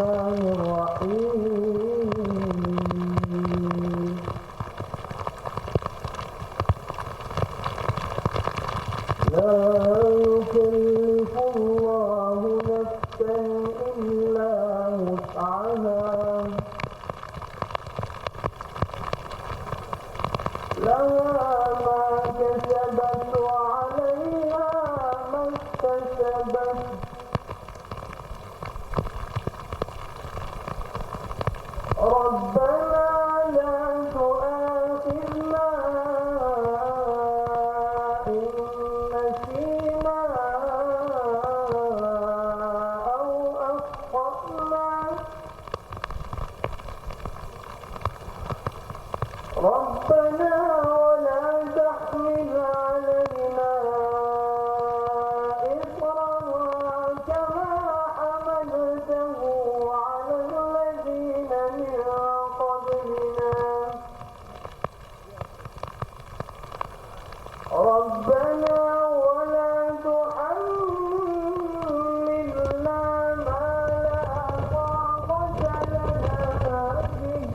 الرحمن الرحيم لا يكلف الله نفسا إلا وسعها لها ما كسبت وعليها ما اكتسبت ربنا لا تؤاخذنا إن نسينا أو أخطأنا ربنا ولا تحمل علينا إصرا كما حملته على الذين من قبلنا ربنا ولا تحملنا ما لا طاقة لنا به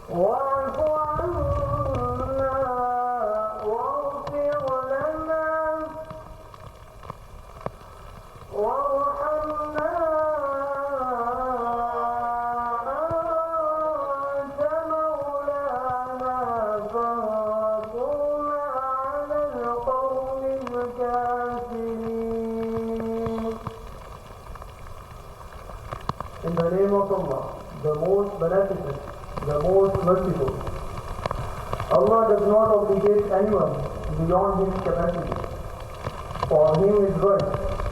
واعف عنا واغفر لنا وارحمنا أنت مولانا فانصرنا على القوم الكافرين. In the name of Allah, the most beneficent, the most merciful. Allah does not obligate anyone beyond his capacity. For him is what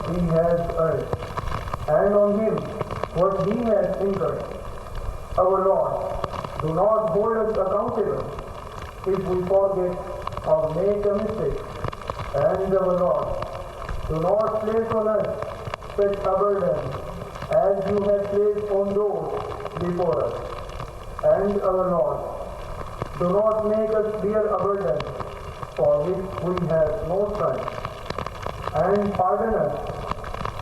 he has earned, and on him what he has incurred. Our Lord, do not hold us accountable if we forget or make a mistake. And our Lord, do not place on us such a burden as you have placed on those before us. And our Lord, do not make us bear a burden for which we have no strength. And pardon us,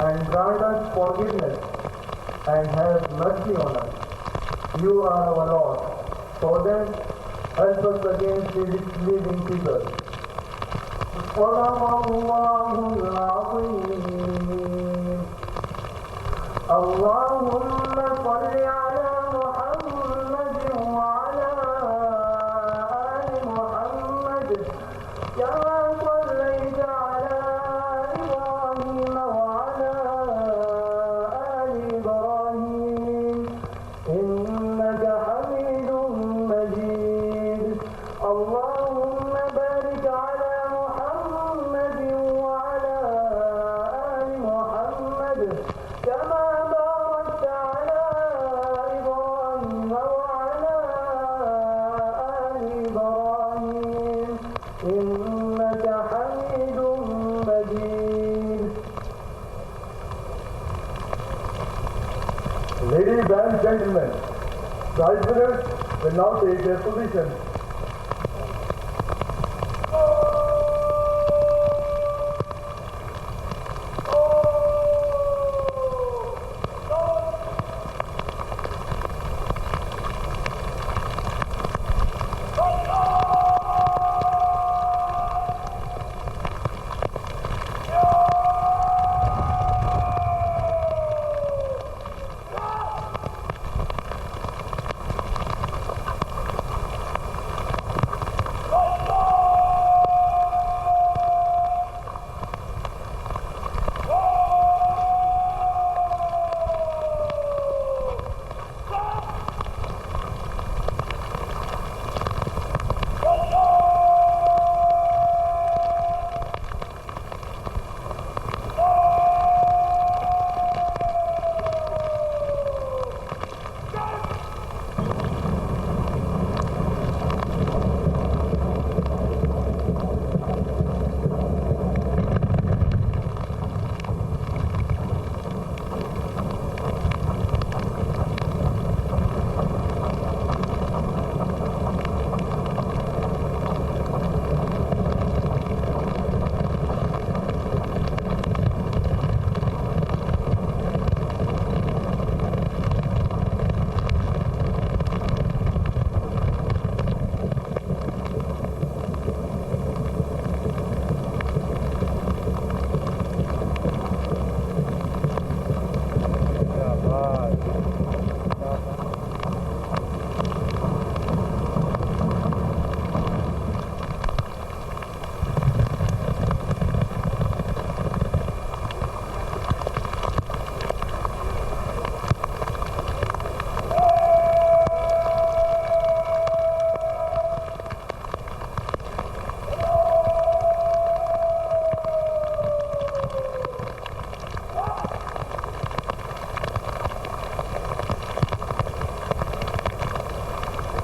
and grant us forgiveness, and have mercy on us. You are our Lord. So then, help us against the disbelieving people. صدق الله العظيم. اللهم صل على محمد وعلى آل محمد كما صليت على إبراهيم وعلى آل إبراهيم إنك حميد مجيد. اللهم بارك على محمد وعلى آل محمد كما باركت على إبراهيم وعلى آل إبراهيم إنك حميد مجيد. Ladies and gentlemen, the President will now take their position.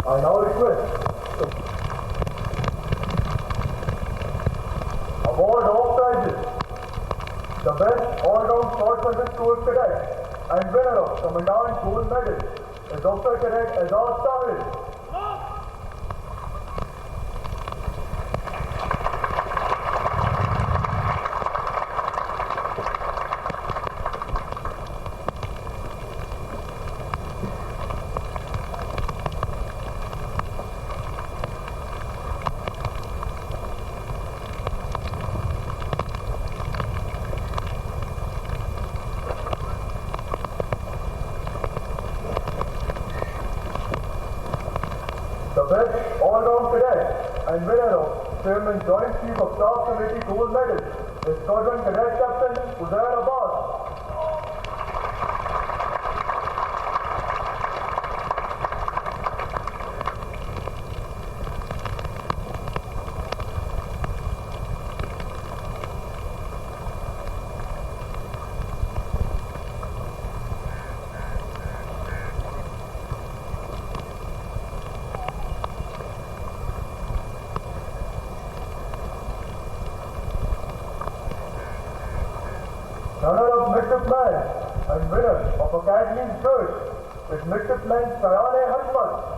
I now request to award all prizes. The best all-round short service course cadet and winner of Commandant Gold Medal is Dr. Cadet Azaz Tahir. The best all-round cadet and winner of Chairman Joint Chief of Staff Committee Gold Medal is Squadron Cadet Captain Uzair Abbas. Runner-up midshipman and winner of Academy's Search is Midshipman Sayane Hashmat.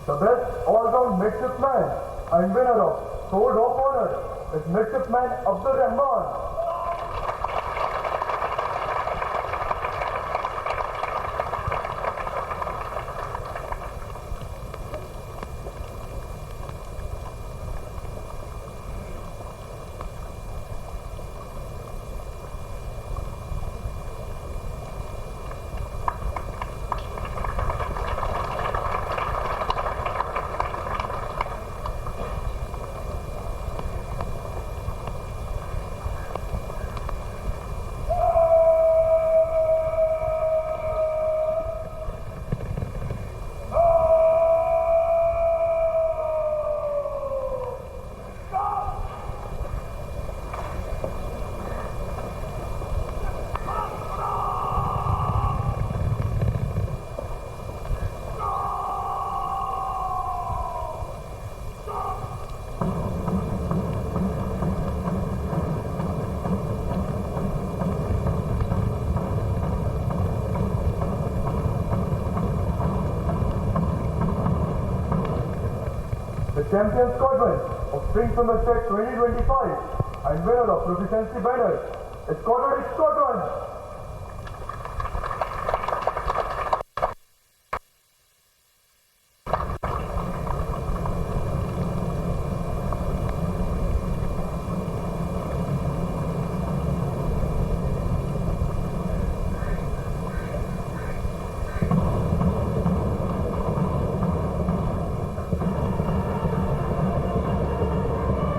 The best all-round midshipman and winner of Sword of Honor is Midshipman Abdul Rahman. The champion squadron of Spring Semester 2025 and winner of Proficiency Banner is Squadron X Squadron.